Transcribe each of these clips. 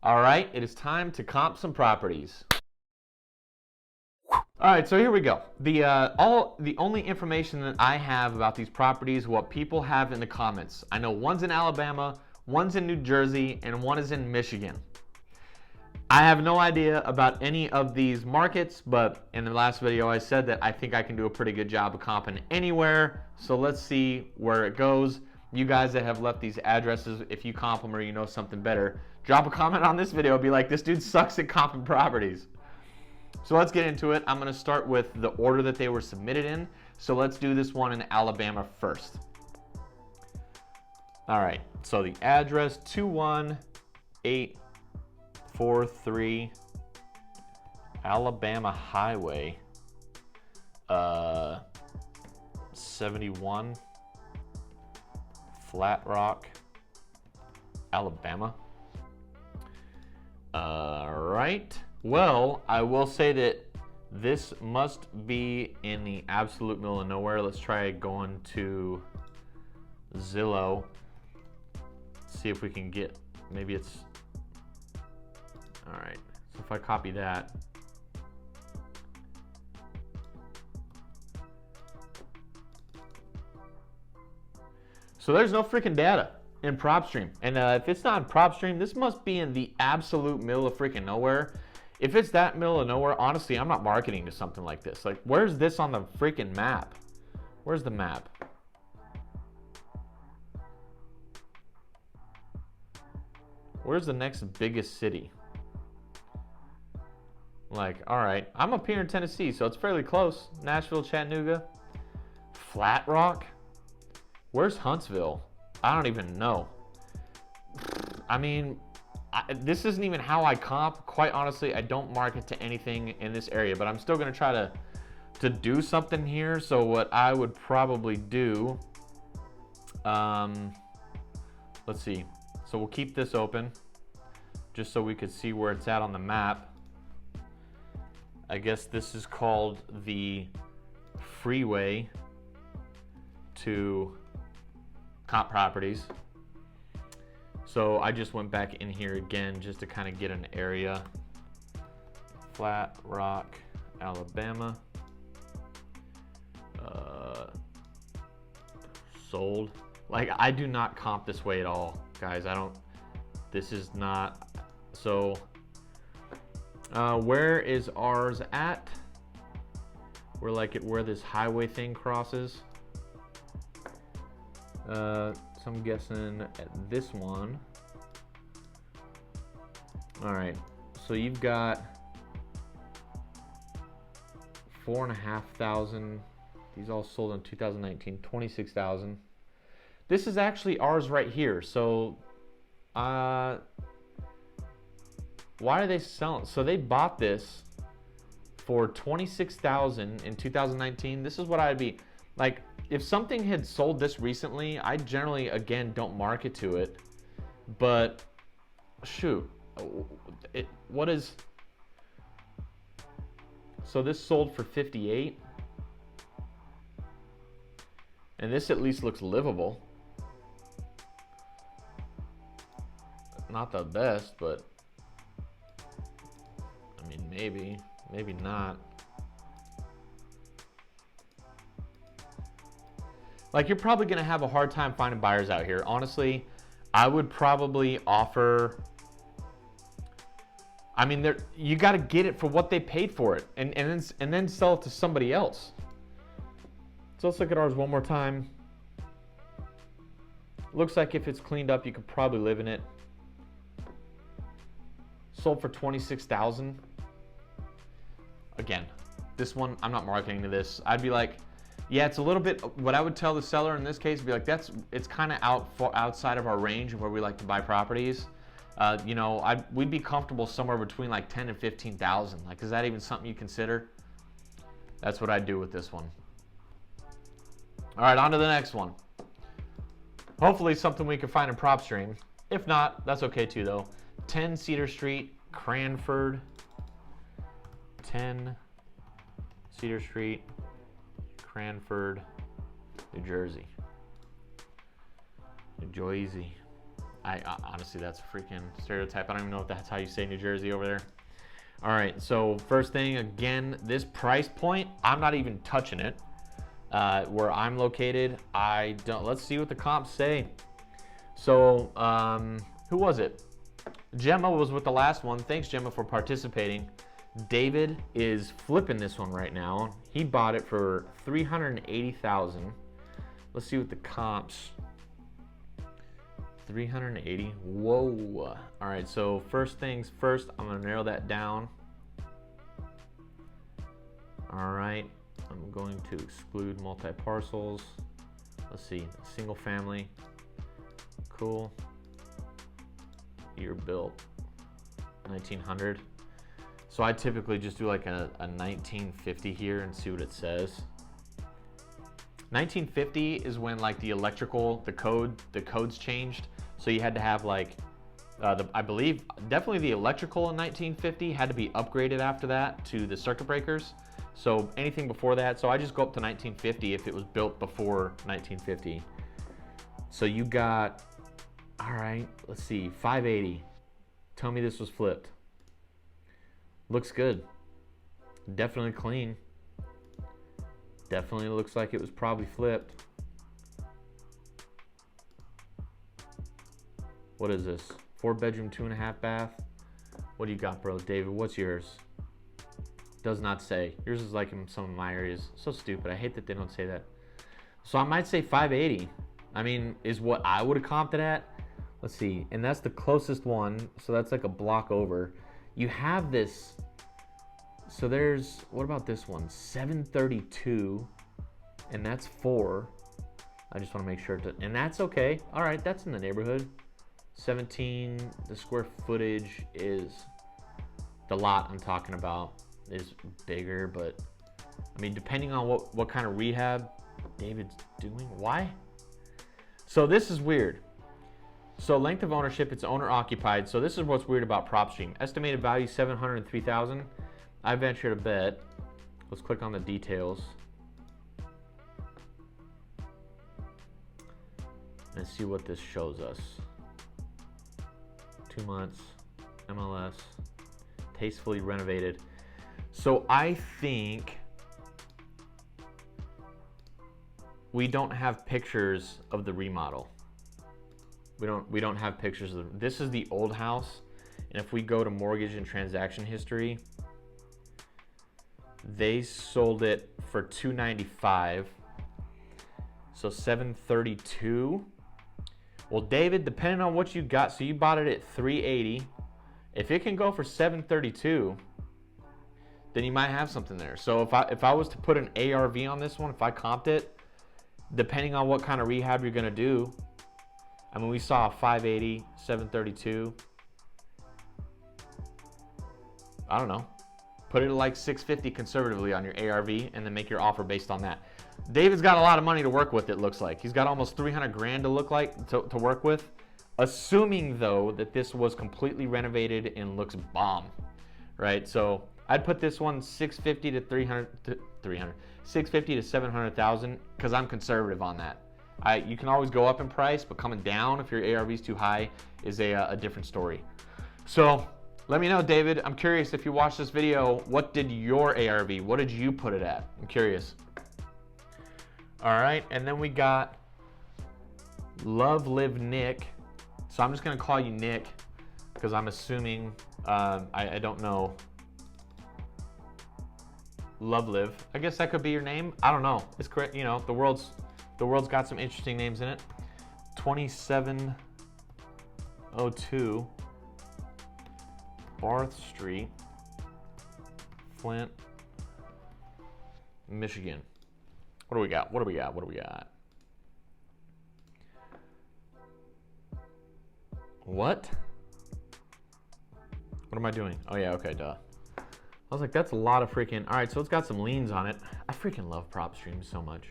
All right, it is time to comp some properties. All right, so here we go. The only information that I have about these properties, what people have in the comments. I know one's in Alabama, one's in New Jersey, and one is in Michigan. I have no idea about any of these markets, but in the last video I said that I think I can do a pretty good job of comping anywhere. So let's see where it goes. You guys that have left these addresses, if you comp them or you know something better, drop a comment on this video. Be like, this dude sucks at comping properties. So let's get into it. I'm going to start with the order that they were submitted in. So let's do this one in Alabama first. All right, so the address 21843 Alabama Highway 71 Flat Rock, Alabama. All right. Well, I will say that this must be in the absolute middle of nowhere. Let's try going to Zillow. See if we can get, maybe it's, all right. So if I copy that. So there's no freaking data in Propstream. And if it's not in Propstream, this must be in the absolute middle of freaking nowhere. If it's that middle of nowhere, honestly, I'm not marketing to something like this. Like, where's this on the freaking map? Where's the map? Where's the next biggest city? Like, all right, I'm up here in Tennessee, so it's fairly close. Nashville, Chattanooga, Flat Rock. Where's Huntsville? I don't even know. I mean, this isn't even how I comp. Quite honestly, I don't market to anything in this area, but I'm still gonna try to do something here. So what I would probably do, let's see. So we'll keep this open just so we could see where it's at on the map. I guess this is called the freeway to comp properties. So I just went back in here again just to kind of get an area. Flat Rock, Alabama. Sold. Like, I do not comp this way at all, guys. I don't, this is not, so where is ours at? We're like at where this highway thing crosses. So I'm guessing at this one. All right, so you've got 4,500. These all sold in 2019, 26,000. This is actually ours right here. So, why are they selling? So they bought this for 26,000 in 2019. This is what I'd be like. If something had sold this recently, I generally, again, don't market to it. But, shoot, what is, so this sold for 58. And this at least looks livable. Not the best, but, I mean, maybe not. Like, you're probably gonna have a hard time finding buyers out here. Honestly, I would probably offer, I mean, you gotta get it for what they paid for it and then sell it to somebody else. So let's look at ours one more time. Looks like if it's cleaned up, you could probably live in it. Sold for 26,000. Again, this one, I'm not marketing to this. I'd be like, yeah, it's a little bit, what I would tell the seller in this case, be like, it's kind of outside of our range of where we like to buy properties. You know, we'd be comfortable somewhere between like 10 and 15,000. Like, is that even something you consider? That's what I'd do with this one. All right, on to the next one. Hopefully something we can find in Propstream. If not, that's okay too though. 10 Cedar Street, Cranford. 10 Cedar Street, Cranford, New Jersey. New Jersey. Honestly, that's a freaking stereotype. I don't even know if that's how you say New Jersey over there. All right, so first thing, again, this price point, I'm not even touching it. Where I'm located, let's see what the comps say. So, who was it? Gemma was with the last one. Thanks, Gemma, for participating. David is flipping this one right now. He bought it for $380,000. Let's see what the comps. 380. Whoa. All right, so first things first, I'm gonna narrow that down. All right, I'm going to exclude multi-parcels. Let's see, single family. Cool. Year built, 1900. So I typically just do like a 1950 here and see what it says. 1950 is when like the electrical, the codes changed. So you had to have like, I believe definitely the electrical in 1950 had to be upgraded after that to the circuit breakers. So anything before that, so I just go up to 1950 if it was built before 1950. So you got, all right, let's see, 580. Tell me this was flipped. Looks good. Definitely clean. Definitely looks like it was probably flipped. What is this? 4-bedroom, 2.5 bath. What do you got, bro? David, what's yours? Does not say. Yours is like in some of my areas. So stupid. I hate that they don't say that. So I might say 580. I mean, is what I would have comped it at. Let's see. And that's the closest one. So that's like a block over. You have this. So there's, what about this one? 732. And that's 4. I just want to make sure to, and that's okay. All right, that's in the neighborhood. 17, the square footage is, the lot I'm talking about is bigger, but I mean, depending on what kind of rehab David's doing. Why? So this is weird. So length of ownership, it's owner occupied. So this is what's weird about Propstream. Estimated value 703,000. I venture to bet. Let's click on the details. And see what this shows us. 2 months, MLS, tastefully renovated. So I think we don't have pictures of the remodel. We don't have pictures of this is the old house, and if we go to mortgage and transaction history, they sold it for $295. So 732. Well, David, depending on what you got, so you bought it at 380. If it can go for 732, then you might have something there. So if I was to put an ARV on this one, if I comped it, depending on what kind of rehab you're gonna do, I mean, we saw 580, 732. I don't know. Put it at like 650 conservatively on your ARV and then make your offer based on that. David's got a lot of money to work with, it looks like. He's got almost 300 grand to work with. Assuming though that this was completely renovated and looks bomb, right? So I'd put this one 650 to 650 to 700,000 because I'm conservative on that. You can always go up in price, but coming down if your ARV is too high is a different story. So let me know, David. I'm curious, if you watched this video, what did your ARV, what did you put it at? I'm curious. All right, and then we got Love Live Nick. So I'm just gonna call you Nick because I'm assuming, I don't know. Love Live, I guess that could be your name. I don't know, it's correct. You know, the world's got some interesting names in it. 2702 Barth Street, Flint, Michigan. What do we got? What do we got? What do we got? What? What am I doing? Oh yeah, okay, duh. I was like, that's a lot of freaking, all right, so it's got some liens on it. I freaking love Propstream so much.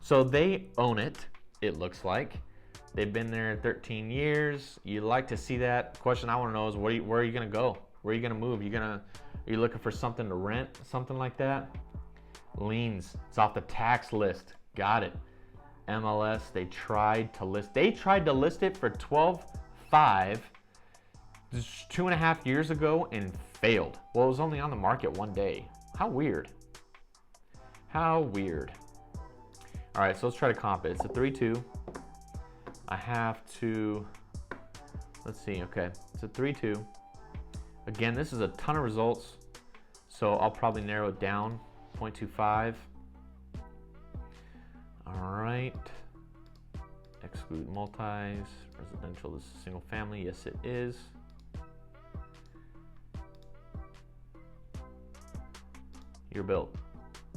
So they own it, it looks like. They've been there 13 years. You like to see that. Question I want to know is where are you gonna go? Where are you gonna move? Are you looking for something to rent? Something like that? Liens, it's off the tax list. Got it. MLS, they tried to list it for $2.5 2.5 years ago and failed. Well, it was only on the market one day. How weird. How weird. All right, so let's try to comp it. It's a 3-2. I have to, let's see, okay. It's a 3-2. Again, this is a ton of results, so I'll probably narrow it down, 0.25. All right. Exclude multis, residential, this is single family, yes it is. Year built,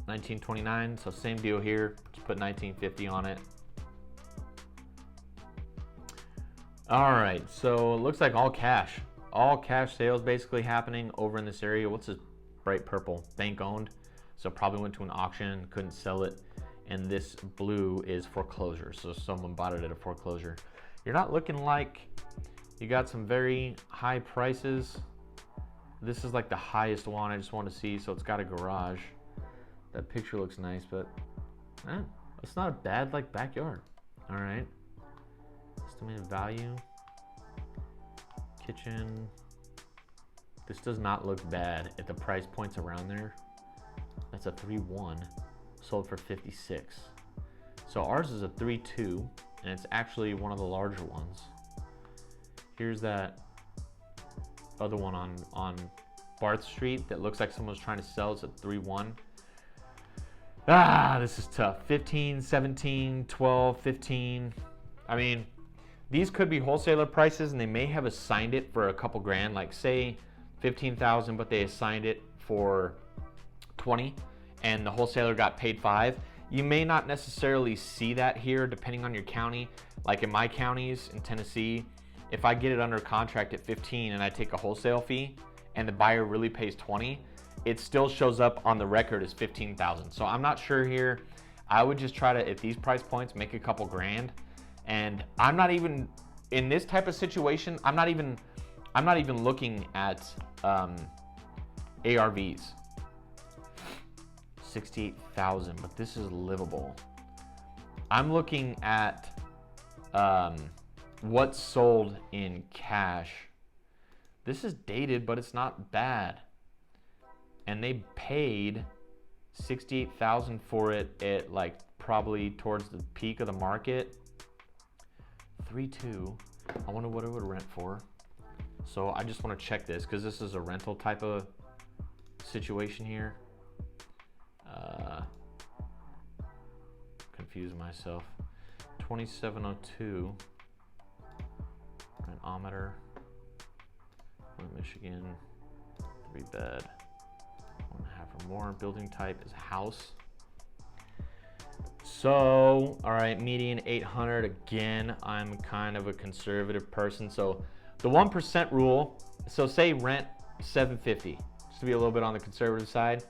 1929, so same deal here, just put 1950 on it. All right, so it looks like all cash sales basically happening over in this area. What's this bright purple? Bank owned, so probably went to an auction, couldn't sell it. And this blue is foreclosure, so someone bought it at a foreclosure. You're not looking like you got some very high prices. This is like the highest one I just want to see, so it's got a garage. That picture looks nice, but it's not a bad like backyard. All right, estimated value, kitchen. This does not look bad at the price points around there. That's a 3-1. Sold for 56. So ours is a 3-2, and it's actually one of the larger ones. Here's that other one on Barth Street that looks like someone's trying to sell. It's a 3-1. This is tough. 15, 17, 12, 15. I mean, these could be wholesaler prices, and they may have assigned it for a couple grand, like say 15,000, but they assigned it for 20. And the wholesaler got paid 5. You may not necessarily see that here depending on your county. Like in my counties in Tennessee, if I get it under contract at 15 and I take a wholesale fee and the buyer really pays 20, it still shows up on the record as 15,000. So I'm not sure here. I would just try to, at these price points, make a couple grand. And I'm not even, in this type of situation, I'm not even looking at ARVs. 68,000, but this is livable. I'm looking at what's sold in cash. This is dated, but it's not bad. And they paid 68,000 for it at like probably towards the peak of the market. 3-2. I wonder what it would rent for. So I just want to check this because this is a rental type of situation here. Confuse myself. 2702. Rent-ometer. Michigan. 3-bed. 1.5 or more. Building type is house. So, all right, median 800. Again, I'm kind of a conservative person. So the 1% rule. So say rent 750. Just to be a little bit on the conservative side.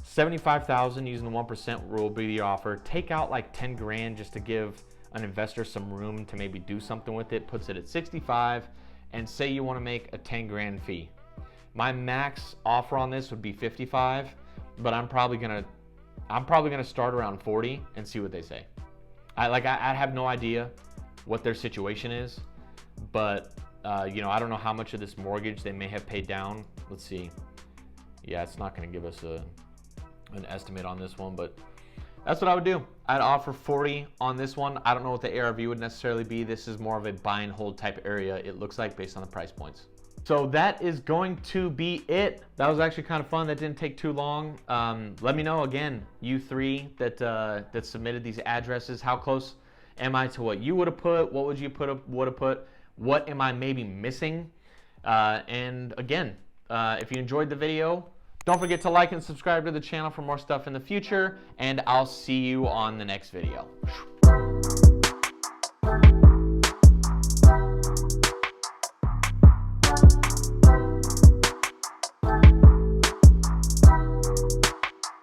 75,000 using the 1% rule be the offer. Take out like 10 grand just to give an investor some room to maybe do something with it. Puts it at 65, and say you want to make a 10 grand fee. My max offer on this would be 55, but I'm probably gonna start around 40 and see what they say. I have no idea what their situation is, but you know, I don't know how much of this mortgage they may have paid down. Let's see. Yeah, it's not going to give us an estimate on this one, but that's what I would do. I'd offer 40 on this one. I don't know what the ARV would necessarily be. This is more of a buy and hold type area, it looks like, based on the price points. So that is going to be it. That was actually kind of fun. That didn't take too long. Let me know, again, you three that submitted these addresses, how close am I to what you would have put? What would you would have put? What am I maybe missing? And again, if you enjoyed the video, don't forget to like and subscribe to the channel for more stuff in the future, and I'll see you on the next video.